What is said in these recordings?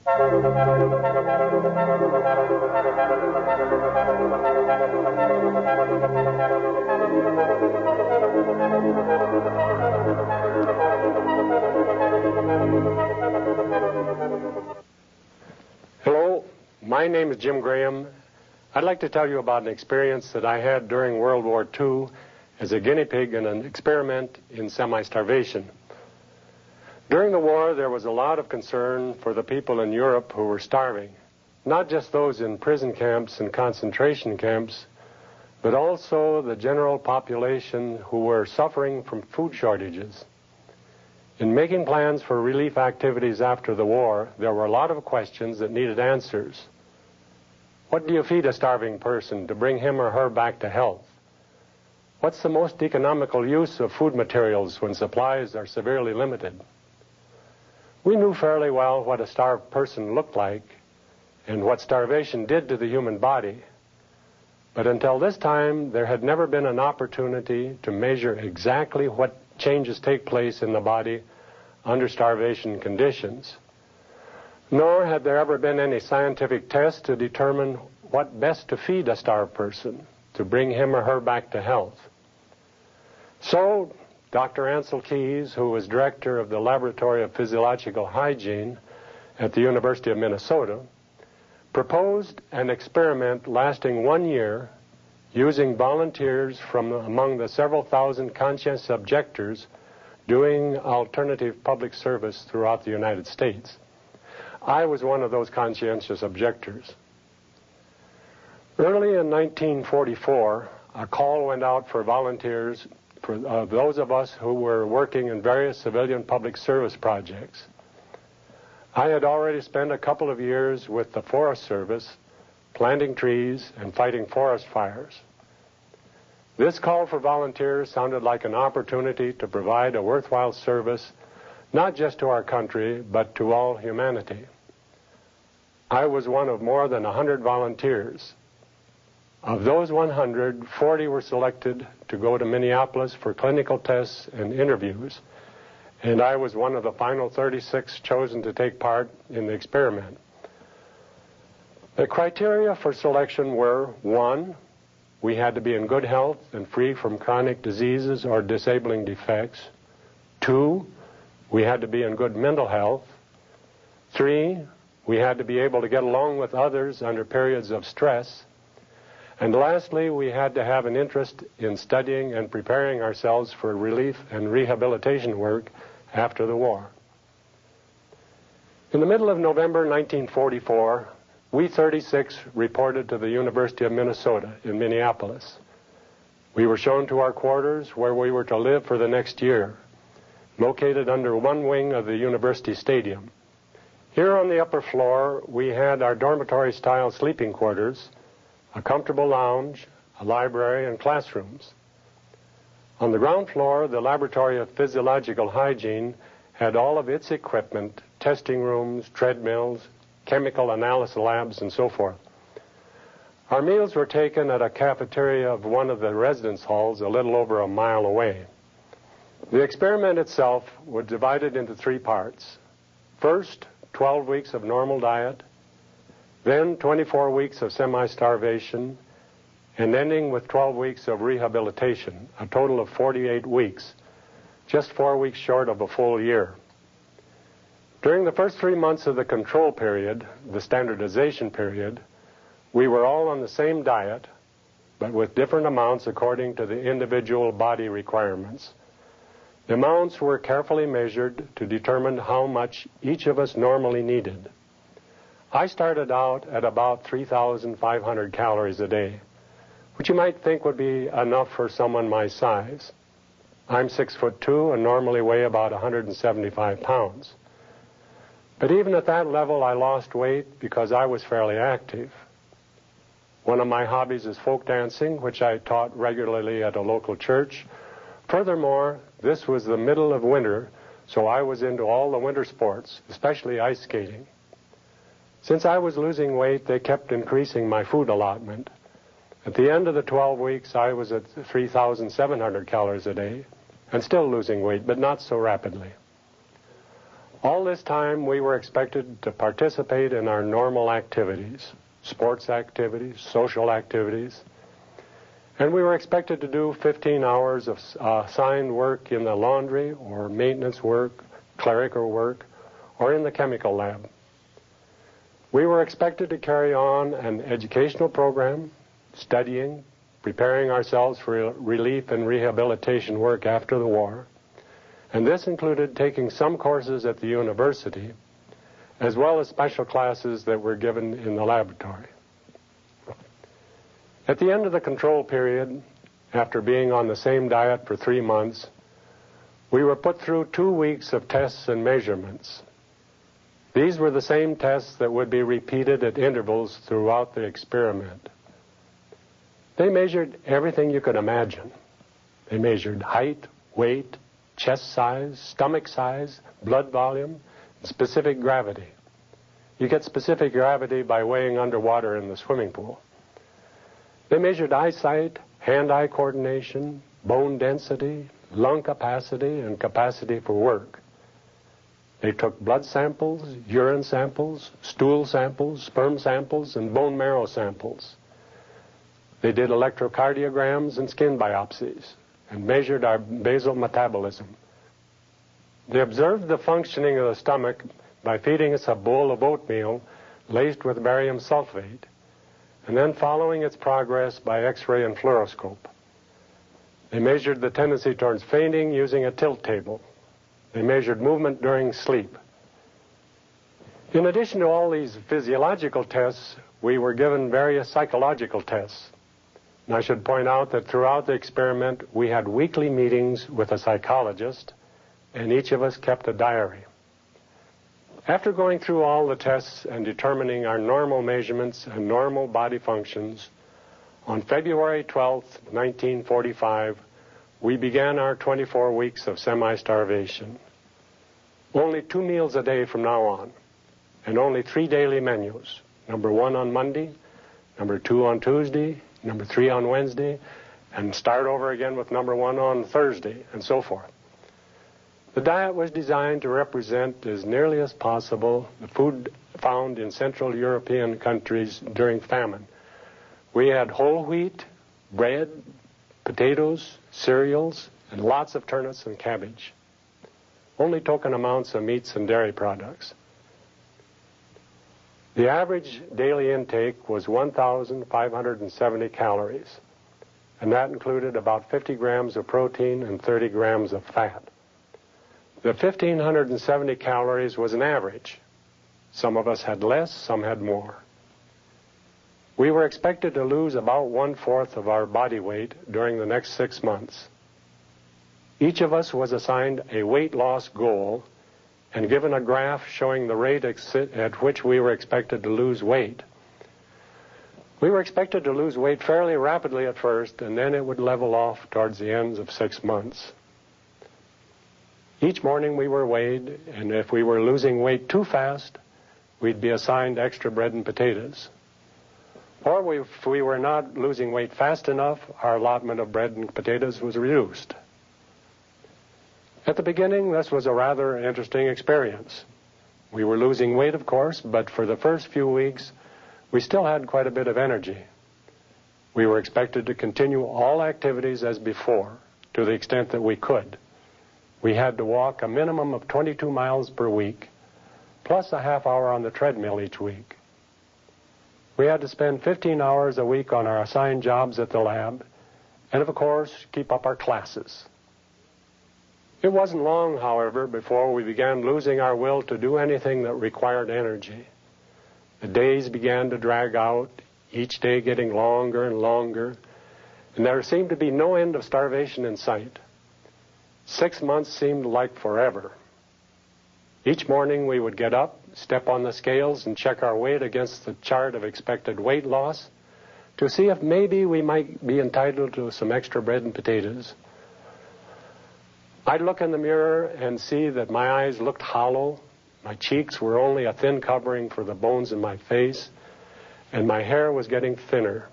Hello, my name is Jim Graham. I'd like to tell you about an experience that I had during World War II as a guinea pig in an experiment in semi-starvation. During the war, there was a lot of concern for the people in Europe who were starving, not just those in prison camps and concentration camps, but also the general population who were suffering from food shortages. In making plans for relief activities after the war, there were a lot of questions that needed answers. What do you feed a starving person to bring him or her back to health? What's the most economical use of food materials when supplies are severely limited? We knew fairly well what a starved person looked like and what starvation did to the human body. But until this time, there had never been an opportunity to measure exactly what changes take place in the body under starvation conditions. Nor had there ever been any scientific test to determine what best to feed a starved person to bring him or her back to health. So, Dr. Ansel Keys, who was director of the Laboratory of Physiological Hygiene at the University of Minnesota, proposed an experiment lasting 1 year using volunteers from among the several thousand conscientious objectors doing alternative public service throughout the United States. I was one of those conscientious objectors. Early in 1944, a call went out for volunteers for those of us who were working in various civilian public service projects. I had already spent a couple of years with the Forest Service, planting trees and fighting forest fires. This call for volunteers sounded like an opportunity to provide a worthwhile service, not just to our country, but to all humanity. I was one of more than 100 volunteers. Of those 100, 40 were selected to go to Minneapolis for clinical tests and interviews, and I was one of the final 36 chosen to take part in the experiment. The criteria for selection were: 1, we had to be in good health and free from chronic diseases or disabling defects. 2, we had to be in good mental health. 3, we had to be able to get along with others under periods of stress. And lastly, we had to have an interest in studying and preparing ourselves for relief and rehabilitation work after the war. In the middle of November 1944, we 36 reported to the University of Minnesota in Minneapolis. We were shown to our quarters where we were to live for the next year, located under one wing of the university stadium. Here on the upper floor, we had our dormitory-style sleeping quarters, a comfortable lounge, a library, and classrooms. On the ground floor, the Laboratory of Physiological Hygiene had all of its equipment, testing rooms, treadmills, chemical analysis labs, and so forth. Our meals were taken at a cafeteria of one of the residence halls a little over a mile away. The experiment itself was divided into 3 parts. First, 12 weeks of normal diet, then 24 weeks of semi-starvation, and ending with 12 weeks of rehabilitation, a total of 48 weeks, just 4 weeks short of a full year. During the first 3 months of the control period, the standardization period, we were all on the same diet, but with different amounts according to the individual body requirements. The amounts were carefully measured to determine how much each of us normally needed. I started out at about 3,500 calories a day, which you might think would be enough for someone my size. I'm 6'2" and normally weigh about 175 pounds. But even at that level, I lost weight because I was fairly active. One of my hobbies is folk dancing, which I taught regularly at a local church. Furthermore, this was the middle of winter, so I was into all the winter sports, especially ice skating. Since I was losing weight, they kept increasing my food allotment. At the end of the 12 weeks, I was at 3,700 calories a day and still losing weight, but not so rapidly. All this time, we were expected to participate in our normal activities, sports activities, social activities, and we were expected to do 15 hours of assigned work in the laundry or maintenance work, clerical work, or in the chemical lab. We were expected to carry on an educational program, studying, preparing ourselves for relief and rehabilitation work after the war, and this included taking some courses at the university, as well as special classes that were given in the laboratory. At the end of the control period, after being on the same diet for 3 months, we were put through 2 weeks of tests and measurements. These were the same tests that would be repeated at intervals throughout the experiment. They measured everything you could imagine. They measured height, weight, chest size, stomach size, blood volume, and specific gravity. You get specific gravity by weighing underwater in the swimming pool. They measured eyesight, hand-eye coordination, bone density, lung capacity, and capacity for work. They took blood samples, urine samples, stool samples, sperm samples, and bone marrow samples. They did electrocardiograms and skin biopsies and measured our basal metabolism. They observed the functioning of the stomach by feeding us a bowl of oatmeal laced with barium sulfate, and then following its progress by X-ray and fluoroscope. They measured the tendency towards fainting using a tilt table. They measured movement during sleep. In addition to all these physiological tests, we were given various psychological tests. And I should point out that throughout the experiment, we had weekly meetings with a psychologist, and each of us kept a diary. After going through all the tests and determining our normal measurements and normal body functions, on February 12, 1945, we began our 24 weeks of semi-starvation. Only 2 meals a day from now on, and only 3 daily menus. Number 1 on Monday, number 2 on Tuesday, number 3 on Wednesday, and start over again with number 1 on Thursday, and so forth. The diet was designed to represent as nearly as possible the food found in Central European countries during famine. We had whole wheat, bread, potatoes, cereals, and lots of turnips and cabbage. Only token amounts of meats and dairy products. The average daily intake was 1,570 calories, and that included about 50 grams of protein and 30 grams of fat. The 1,570 calories was an average. Some of us had less, some had more. We were expected to lose about 1/4 of our body weight during the next 6 months. Each of us was assigned a weight loss goal and given a graph showing the rate at which we were expected to lose weight. We were expected to lose weight fairly rapidly at first, and then it would level off towards the ends of 6 months. Each morning we were weighed, and if we were losing weight too fast, we'd be assigned extra bread and potatoes. Or if we were not losing weight fast enough, our allotment of bread and potatoes was reduced. At the beginning, this was a rather interesting experience. We were losing weight, of course, but for the first few weeks, we still had quite a bit of energy. We were expected to continue all activities as before, to the extent that we could. We had to walk a minimum of 22 miles per week, plus a half hour on the treadmill each week. We had to spend 15 hours a week on our assigned jobs at the lab, and of course, keep up our classes. It wasn't long, however, before we began losing our will to do anything that required energy. The days began to drag out, each day getting longer and longer, and there seemed to be no end of starvation in sight. 6 months seemed like forever. Each morning we would get up, step on the scales, and check our weight against the chart of expected weight loss to see if maybe we might be entitled to some extra bread and potatoes. I'd look in the mirror and see that my eyes looked hollow, my cheeks were only a thin covering for the bones in my face, and my hair was getting thinner.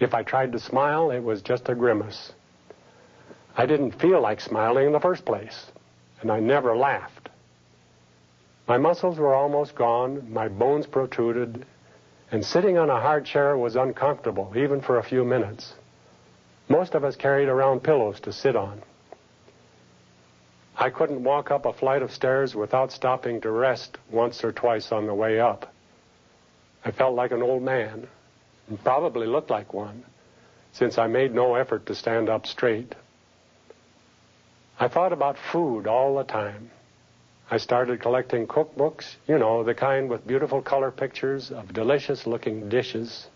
If I tried to smile, it was just a grimace. I didn't feel like smiling in the first place, and I never laughed. My muscles were almost gone, my bones protruded, and sitting on a hard chair was uncomfortable, even for a few minutes. Most of us carried around pillows to sit on. I couldn't walk up a flight of stairs without stopping to rest once or twice on the way up. I felt like an old man, and probably looked like one, since I made no effort to stand up straight. I thought about food all the time. I started collecting cookbooks, you know, the kind with beautiful color pictures of delicious-looking dishes.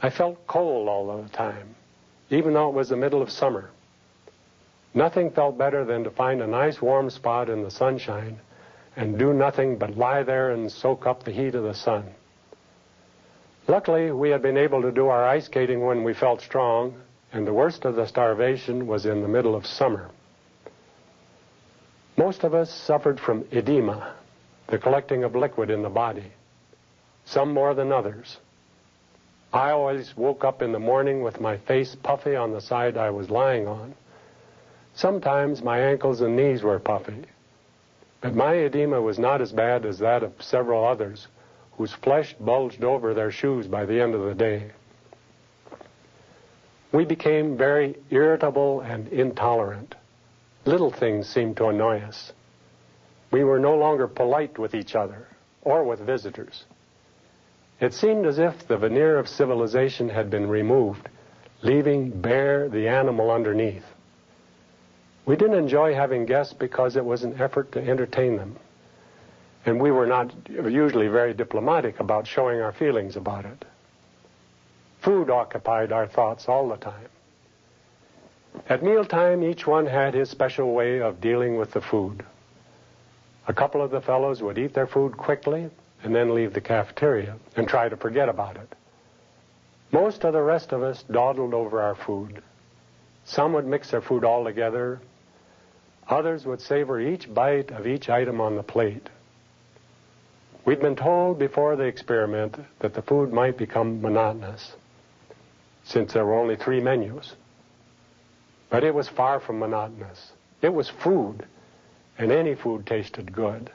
I felt cold all the time, even though it was the middle of summer. Nothing felt better than to find a nice warm spot in the sunshine and do nothing but lie there and soak up the heat of the sun. Luckily, we had been able to do our ice skating when we felt strong, and the worst of the starvation was in the middle of summer. Most of us suffered from edema, the collecting of liquid in the body, some more than others. I always woke up in the morning with my face puffy on the side I was lying on. Sometimes my ankles and knees were puffy, but my edema was not as bad as that of several others whose flesh bulged over their shoes by the end of the day. We became very irritable and intolerant. Little things seemed to annoy us. We were no longer polite with each other or with visitors. It seemed as if the veneer of civilization had been removed, leaving bare the animal underneath. We didn't enjoy having guests because it was an effort to entertain them, and we were not usually very diplomatic about showing our feelings about it. Food occupied our thoughts all the time. At mealtime, each one had his special way of dealing with the food. A couple of the fellows would eat their food quickly and then leave the cafeteria and try to forget about it. Most of the rest of us dawdled over our food. Some would mix their food all together. Others would savor each bite of each item on the plate. We'd been told before the experiment that the food might become monotonous, since there were only 3 menus. But it was far from monotonous. It was food, and any food tasted good.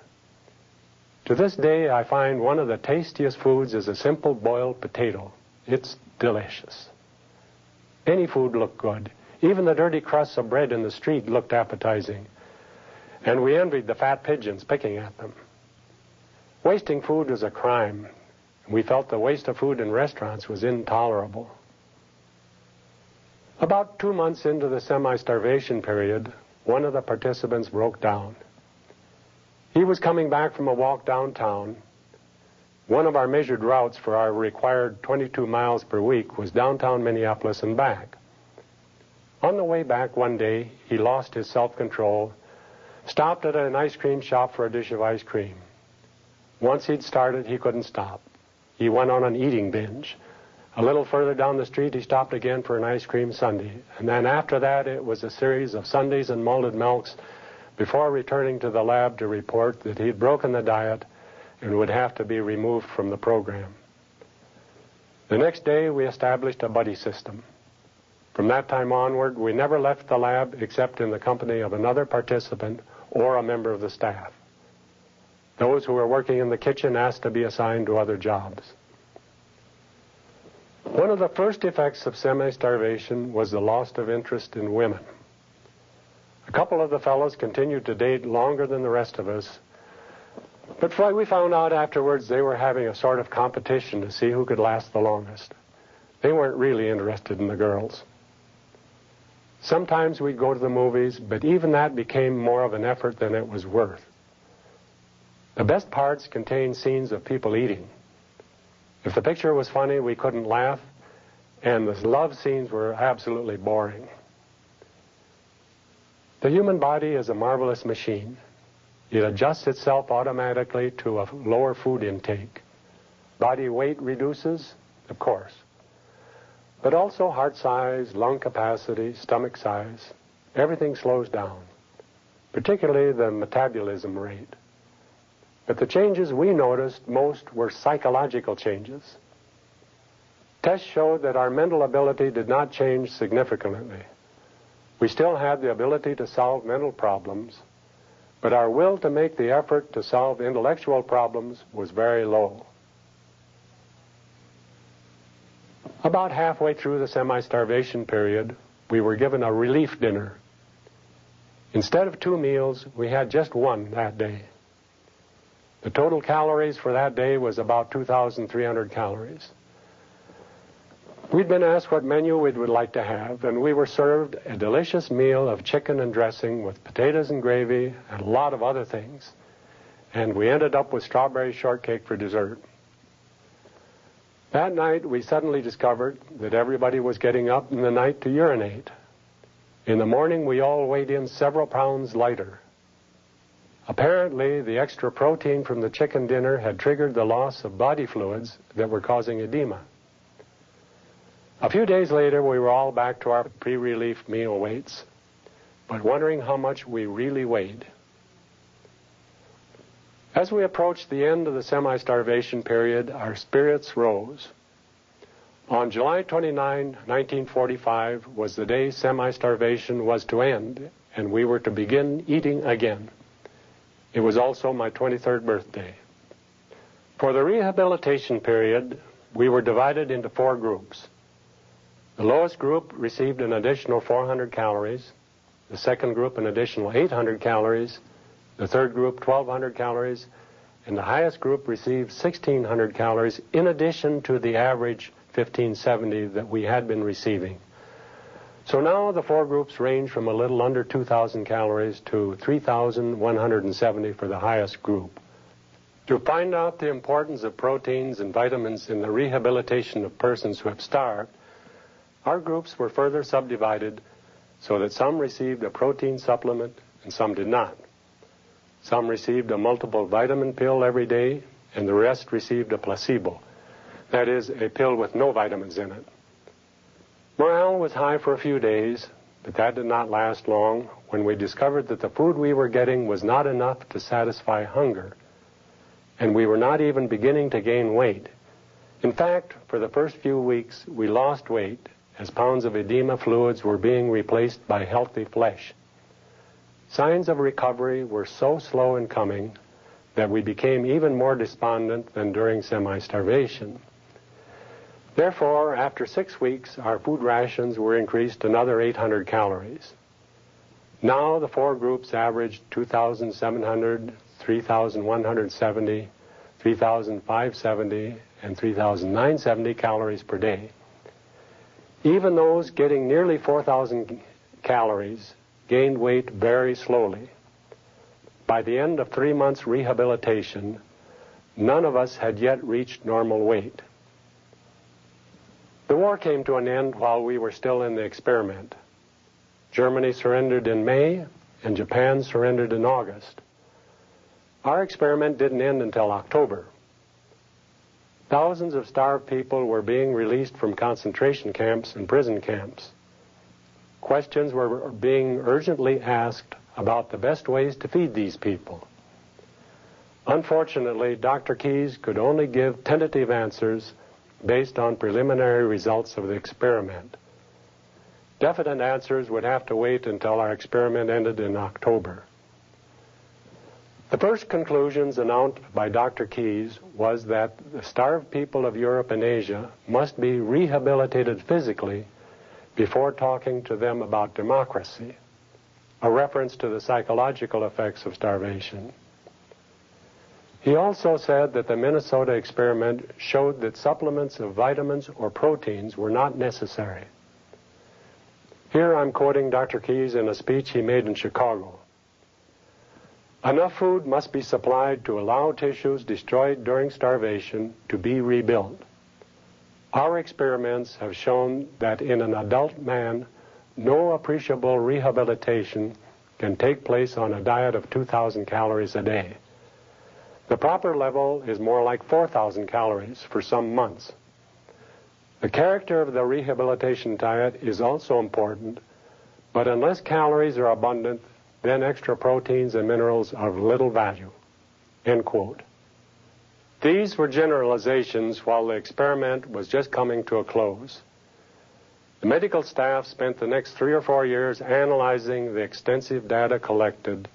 To this day, I find one of the tastiest foods is a simple boiled potato. It's delicious. Any food looked good. Even the dirty crusts of bread in the street looked appetizing, and we envied the fat pigeons picking at them. Wasting food was a crime. We felt the waste of food in restaurants was intolerable. About 2 months into the semi-starvation period, one of the participants broke down. He was coming back from a walk downtown. One of our measured routes for our required 22 miles per week was downtown Minneapolis and back. On the way back one day, he lost his self-control, stopped at an ice cream shop for a dish of ice cream. Once he'd started, he couldn't stop. He went on an eating binge. A little further down the street, he stopped again for an ice cream sundae. And then after that, it was a series of sundaes and malted milks before returning to the lab to report that he'd broken the diet and would have to be removed from the program. The next day, we established a buddy system. From that time onward, we never left the lab except in the company of another participant or a member of the staff. Those who were working in the kitchen asked to be assigned to other jobs. One of the first effects of semi-starvation was the loss of interest in women. A couple of the fellows continued to date longer than the rest of us, but we found out afterwards they were having a sort of competition to see who could last the longest. They weren't really interested in the girls. Sometimes we'd go to the movies, but even that became more of an effort than it was worth. The best parts contained scenes of people eating. If the picture was funny, we couldn't laugh, and the love scenes were absolutely boring. The human body is a marvelous machine. It adjusts itself automatically to a lower food intake. Body weight reduces, of course, but also heart size, lung capacity, stomach size. Everything slows down, particularly the metabolism rate. But the changes we noticed most were psychological changes. Tests showed that our mental ability did not change significantly. We still had the ability to solve mental problems, but our will to make the effort to solve intellectual problems was very low. About halfway through the semi-starvation period, we were given a relief dinner. Instead of 2 meals, we had just one that day. The total calories for that day was about 2,300 calories. We'd been asked what menu we would like to have, and we were served a delicious meal of chicken and dressing with potatoes and gravy and a lot of other things. And we ended up with strawberry shortcake for dessert. That night, we suddenly discovered that everybody was getting up in the night to urinate. In the morning, we all weighed in several pounds lighter. Apparently, the extra protein from the chicken dinner had triggered the loss of body fluids that were causing edema. A few days later, we were all back to our pre-relief meal weights, but wondering how much we really weighed. As we approached the end of the semi-starvation period, our spirits rose. On July 29, 1945, was the day semi-starvation was to end, and we were to begin eating again. It was also my 23rd birthday. For the rehabilitation period, we were divided into 4 groups. The lowest group received an additional 400 calories, the second group an additional 800 calories, the third group 1,200 calories, and the highest group received 1,600 calories in addition to the average 1,570 that we had been receiving. So now the 4 groups range from a little under 2,000 calories to 3,170 for the highest group. To find out the importance of proteins and vitamins in the rehabilitation of persons who have starved, our groups were further subdivided so that some received a protein supplement and some did not. Some received a multiple vitamin pill every day, and the rest received a placebo. That is, a pill with no vitamins in it. Morale was high for a few days, but that did not last long when we discovered that the food we were getting was not enough to satisfy hunger, and we were not even beginning to gain weight. In fact, for the first few weeks, we lost weight as pounds of edema fluids were being replaced by healthy flesh. Signs of recovery were so slow in coming that we became even more despondent than during semi-starvation. Therefore, after 6 weeks, our food rations were increased another 800 calories. Now the 4 groups averaged 2,700, 3,170, 3,570, and 3,970 calories per day. Even those getting nearly 4,000 calories gained weight very slowly. By the end of 3 months' rehabilitation, none of us had yet reached normal weight. The war came to an end while we were still in the experiment. Germany surrendered in May, and Japan surrendered in August. Our experiment didn't end until October. Thousands of starved people were being released from concentration camps and prison camps. Questions were being urgently asked about the best ways to feed these people. Unfortunately, Dr. Keyes could only give tentative answers based on preliminary results of the experiment. Definite answers would have to wait until our experiment ended in October. The first conclusions announced by Dr. Keyes was that the starved people of Europe and Asia must be rehabilitated physically before talking to them about democracy, a reference to the psychological effects of starvation. He also said that the Minnesota experiment showed that supplements of vitamins or proteins were not necessary. Here I'm quoting Dr. Keyes in a speech he made in Chicago. Enough food must be supplied to allow tissues destroyed during starvation to be rebuilt. Our experiments have shown that in an adult man, no appreciable rehabilitation can take place on a diet of 2,000 calories a day. The proper level is more like 4,000 calories for some months. The character of the rehabilitation diet is also important, but unless calories are abundant, then extra proteins and minerals are of little value." End quote. These were generalizations while the experiment was just coming to a close. The medical staff spent the next 3 or 4 years analyzing the extensive data collected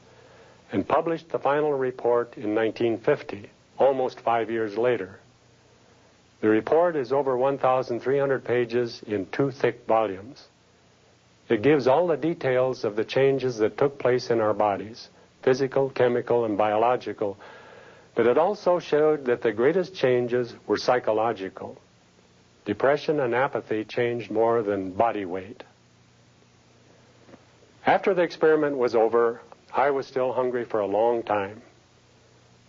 and published the final report in 1950, almost 5 years later. The report is over 1,300 pages in 2 thick volumes. It gives all the details of the changes that took place in our bodies, physical, chemical, and biological, but it also showed that the greatest changes were psychological. Depression and apathy changed more than body weight. After the experiment was over, I was still hungry for a long time.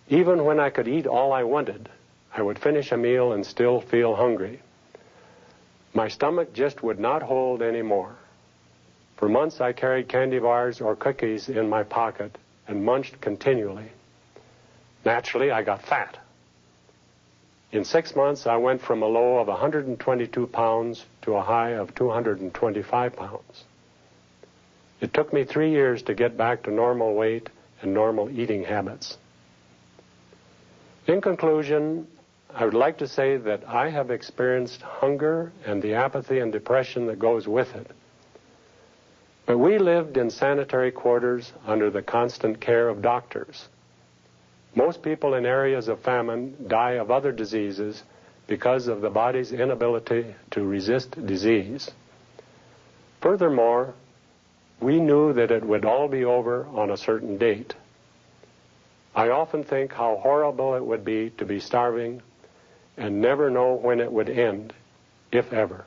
Even when I could eat all I wanted, I would finish a meal and still feel hungry. My stomach just would not hold anymore. For months I carried candy bars or cookies in my pocket and munched continually. Naturally, I got fat. In 6 months, I went from a low of 122 pounds to a high of 225 pounds. It took me 3 years to get back to normal weight and normal eating habits. In conclusion, I would like to say that I have experienced hunger and the apathy and depression that goes with it. But we lived in sanitary quarters under the constant care of doctors. Most people in areas of famine die of other diseases because of the body's inability to resist disease. Furthermore, we knew that it would all be over on a certain date. I often think how horrible it would be to be starving and never know when it would end, if ever.